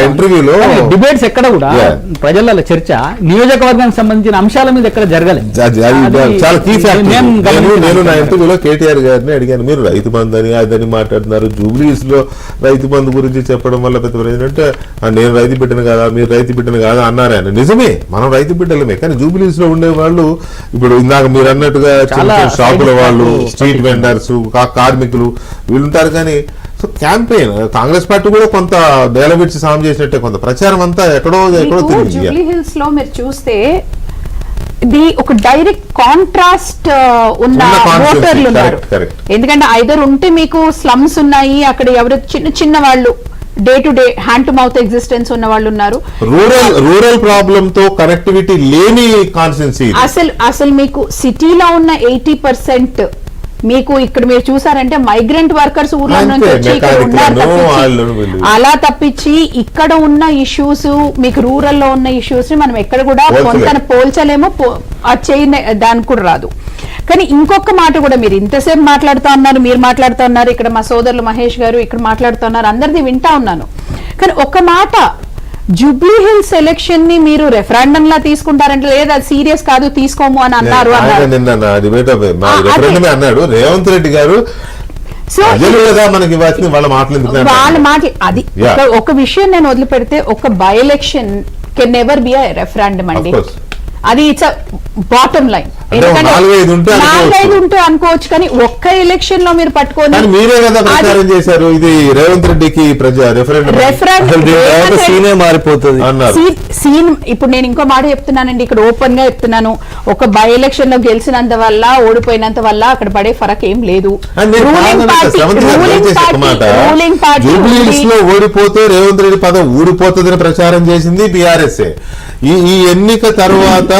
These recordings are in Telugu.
ఇంటర్వ్యూలో డిబేట్స్ ఎక్కడ కూడా ప్రజల చర్చ నియోజకవర్గానికి సంబంధించిన అంశాల మీద ఎక్కడ జరగలేదు. చాలా కీ ఫ్యాక్టర్. నేను నా ఇంటర్వ్యూలో కేటీఆర్ గారిని అడిగాను, మీరు రైతు బంధు అని అదని మాట్లాడుతున్నారు, జూబ్లీస్ లో రైతు బంధు గురించి చెప్పడం వల్ల పెద్ద ఏంటంటే నేను రైతు బిడ్డను కాదా మీరు రైతు బిడ్డను కాదా అన్నారు ఆయన. నిజమే, మనం రైతు బిడ్డలమే, కానీ జూబ్లీస్ లో ఉండే వాళ్ళు ఇప్పుడు ఇందాక మీరు అన్నట్టుగా షాపుల వాళ్ళు, స్ట్రీట్ వెండర్స్, కార్మికులు వీళ్ళుంటారు. కానీ సో క్యాంపెయిన్ కాంగ్రెస్ పార్టీ కూడా కొంత డెలవిట్స్ సామ్ చేసినట్టే కొంత ప్రచారం అంతా ఎక్కడో జూబ్లీ హిల్స్ లో మీరు చూస్తే ఇది ఒక డైరెక్ట్ కాంట్రాస్ట్ ఉన్న ఓటర్లు ఉన్నారు. ఎందుకంటే ఐదర్ ఉంటే మీకు స్లమ్స్ ఉన్నాయి, అక్కడ ఎవరు చిన్న చిన్న వాళ్ళు day to day hand to mouth existence ఉన్న వాళ్ళు ఉన్నారు. రూరల్ ప్రాబ్లం తో కనెక్టివిటీ లేని కాన్స్టిట్యున్సీ. అసలు మీకు సిటీలో ఉన్న 80% మీకు ఇక్కడ మీరు చూసారంటే మైగ్రెంట్ వర్కర్స్ ఊర్ల నుంచి వచ్చి ఇక్కడ ఉన్నారు. అలా తప్పించి ఇక్కడ ఉన్న ఇష్యూస్ మీకు రూరల్ లో ఉన్న ఇష్యూస్ ని మనం ఎక్కడ కూడా కొంత పోల్చలేమో, దానికి కూడా రాదు. కానీ ఇంకొక మాట కూడా మీరు ఇంతసేపు మాట్లాడుతూ ఉన్నారు, మీరు మాట్లాడుతూ ఉన్నారు, ఇక్కడ మా సోదరులు మహేష్ గారు ఇక్కడ మాట్లాడుతూ ఉన్నారు, అందరిది వింటా ఉన్నాను. కానీ ఒక మాట, జూబ్లీ హిల్స్ ఎలక్షన్ ని మీరు రెఫరెండం లా తీసుకుంటారంటే లేదా సీరియస్ కాదు తీసుకోము అని అన్నారు. రేవంత్ రెడ్డి గారు వాళ్ళ మాటలు అది ఒక విషయం నేను వదిలిపెడితే, ఒక by election can never be a referendum అండి. అది ఇట్స్ బాటమ్ లైన్. నాలుగైదు ఉంటే అనుకోవచ్చు, కానీ ఒక్క ఎలక్షన్ లో మీరు పట్టుకొని మీరే కదా ప్రచారం చేశారు ఇది రేవంత్ రెడ్డికి మారిపోతుంది సీన్. ఇప్పుడు నేను ఇంకో మాట చెప్తున్నానండి, ఇక్కడ ఓపెన్ గా చెప్తున్నాను, ఒక బై ఎలక్షన్ లో గెలిచినంత వల్ల ఓడిపోయినంత వల్ల అక్కడ పడే ఫరక్ ఏం లేదు. ఓడిపోతే రేవంత్ రెడ్డి పదం ఊడిపోతుందని ప్రచారం చేసింది బీఆర్ఎస్. ఈ ఎన్నిక తర్వాత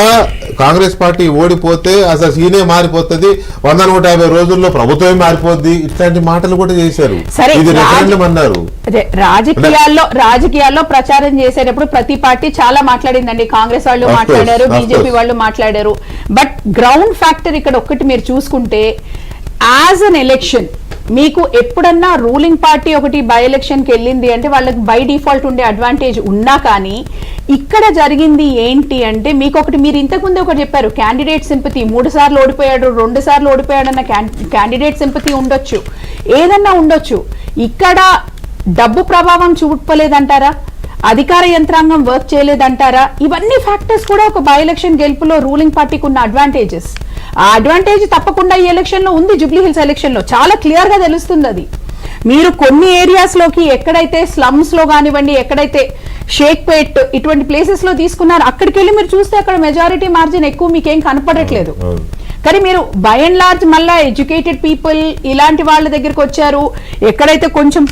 కాంగ్రెస్ పార్టీ ఓడిపోతే అసలు సీనే మారిపోతుంది, 100-150 రోజుల్లో ప్రభుత్వమే మారిపోద్ది, ఇట్లాంటి మాటలు కూడా చేశారు. ఇది రెఫరెండం అన్నారు. రాజకీయాల్లో ప్రచారం చేసేటప్పుడు ప్రతి పార్టీ చాలా మాట్లాడిందండి. కాంగ్రెస్ వాళ్ళు మాట్లాడారు, బీజేపీ వాళ్ళు మాట్లాడారు. బట్ గ్రౌండ్ ఫ్యాక్టర్ ఇక్కడ ఒక్కటి మీరు చూసుకుంటే, యాజ్ అన్ ఎలక్షన్ మీకు ఎప్పుడన్నా రూలింగ్ పార్టీ ఒకటి బై ఎలక్షన్ కి వెళ్ళింది అంటే వాళ్ళకి బై డిఫాల్ట్ ఉండే అడ్వాంటేజ్ ఉన్నా, కానీ ఇక్కడ జరిగింది ఏంటి అంటే మీకు ఒకటి, మీరు ఇంతకుముందే ఒకటి చెప్పారు, క్యాండిడేట్ సింపతి, 3 సార్లు ఓడిపోయాడు 2 సార్లు ఓడిపోయాడు అన్న క్యాండిడేట్ సింపతి ఉండొచ్చు, ఏదన్నా ఉండొచ్చు. ఇక్కడ డబ్బు ప్రభావం చూపలేదంటారా, అధికార యంత్రాంగం వర్క్ చేయలేదంటారా? ఇవన్నీ ఫ్యాక్టర్స్ కూడా ఒక బై ఎలక్షన్ గెలుపులో రూలింగ్ పార్టీకి ఉన్న అడ్వాంటేజెస్. ఆ అడ్వాంటేజ్ తప్పకుండా ఈ ఎలక్షన్ లో ఉంది. జూబ్లీ హిల్స్ ఎలక్షన్ లో చాలా క్లియర్ గా తెలుస్తుంది. అది మీరు కొన్ని ఏరియాస్ లోకి ఎక్కడైతే స్లమ్స్ లో కానివ్వండి, ఎక్కడైతే షేక్పేట్ ఇటువంటి ప్లేసెస్ లో తీసుకున్నారు, అక్కడికి వెళ్ళి మీరు చూస్తే అక్కడ మెజారిటీ మార్జిన్ ఎక్కువ మీకేం కనపడట్లేదు. కానీ మీరు బై అండ్ లార్జ్ మళ్ళా ఎడ్యుకేటెడ్ పీపుల్ ఇలాంటి వాళ్ళ దగ్గరికి వచ్చారు. ఎక్కడైతే కొంచెం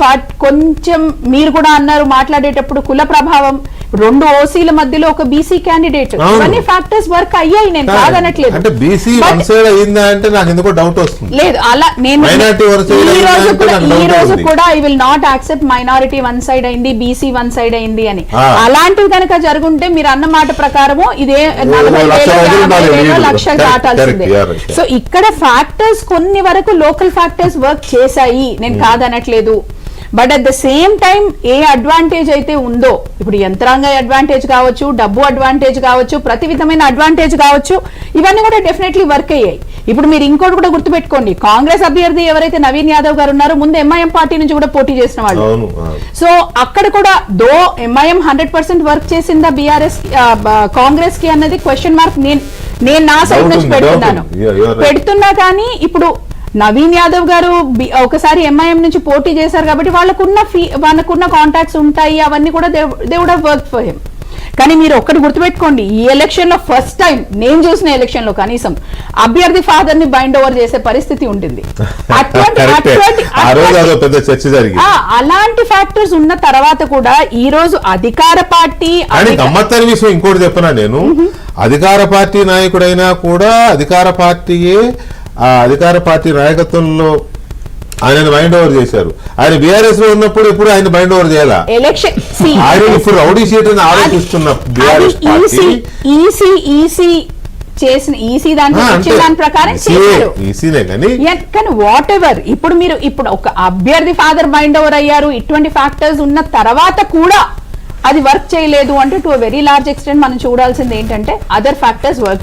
మీరు కూడా అన్నారు మాట్లాడేటప్పుడు కుల ప్రభావం, 2 ఓసీల మధ్యలో ఒక బీసీ క్యాండిడేట్, ఇవన్నీ ఫ్యాక్టర్స్ వర్క్ అయ్యాయి, నేను కాదనట్లేదు. లేదు అలా నేను ఈ రోజు కూడా I will not accept minority 1 side అయింది, బీసీ 1 సైడ్ అయింది అని. అలాంటివి కనుక జరుగుంటే మీరు అన్న మాట ప్రకారము ఇదే 40,000 లక్షలు దాటాల్సిందే. సో ఇక్కడ ఫ్యాక్టర్స్ కొన్ని వరకు లోకల్ ఫ్యాక్టర్స్ వర్క్ చేశాయి, నేను కాదనట్లేదు. But at the same time ఏ అడ్వాంటేజ్ అయితే ఉందో, ఇప్పుడు యంత్రాంగ అడ్వాంటేజ్ కావచ్చు, డబ్బు అడ్వాంటేజ్ కావచ్చు, ప్రతి విధమైన అడ్వాంటేజ్ కావచ్చు, ఇవన్నీ కూడా డెఫినెట్లీ వర్క్ అయ్యాయి. ఇప్పుడు మీరు ఇంకోటి కూడా గుర్తుపెట్టుకోండి, కాంగ్రెస్ అభ్యర్థి ఎవరైతే నవీన్ యాదవ్ గారు ఉన్నారో ముందు ఎంఐఎం పార్టీ నుంచి కూడా పోటీ చేసిన వాళ్ళు. సో అక్కడ కూడా దో ఎంఐఎం 100% వర్క్ చేసిందా బీఆర్ఎస్ కాంగ్రెస్ కి అన్నది క్వశ్చన్ మార్క్ నేను నా సైడ్ నుంచి పెడుతున్నా. కానీ ఇప్పుడు నవీన్ యాదవ్ గారు ఒకసారి ఎంఐఎం నుంచి పోటీ చేశారు కాబట్టి వాళ్ళకున్న కాంటాక్ట్స్ ఉంటాయి, అవన్నీ కూడా they would have work for him. కానీ మీరు ఒక్కటి గుర్తుపెట్టుకోండి, ఈ ఎలక్షన్ లో ఫస్ట్ టైం నేను చూసిన ఎలక్షన్ లో కనీసం అభ్యర్థి ఫాదర్ ని బైండ్ ఓవర్ చేసే పరిస్థితి ఉంటుంది. అలాంటి ఫ్యాక్టర్స్ ఉన్న తర్వాత కూడా ఈ రోజు అధికార పార్టీ విషయం ఇంకోటి చెప్పనా, నేను అధికార పార్టీ నాయకుడైనా కూడా అధికార పార్టీ నాయకత్వంలో ఆయన బైండ్ ఓవర్ చేశారు. ఆయన బీఆర్ఎస్ లో ఉన్నప్పుడు ఎప్పుడు ఆయన బైండ్ ఓవర్ చేయాలా? ఆయన ఇప్పుడు రౌడీ షీట్ అని ఆలోచిస్తున్న బీఆర్ఎస్ పార్టీ చేసిన ఈసీ దాంట్లో ఇచ్చిన దాని ప్రకారం చేశారు. ఈసీనే కానీ కానీ వాట్ ఎవర్ ఇప్పుడు ఒక అభ్యర్థి ఫాదర్ మైండ్ ఓవర్ అయ్యారు, ఇటువంటి ఫ్యాక్టర్స్ ఉన్న తర్వాత కూడా అది వర్క్ చేయలేదు అంటే టు వెరీ లార్జ్ ఎక్స్టెంట్ మనం చూడాల్సింది ఏంటంటే అదర్ ఫ్యాక్టర్స్ వర్క్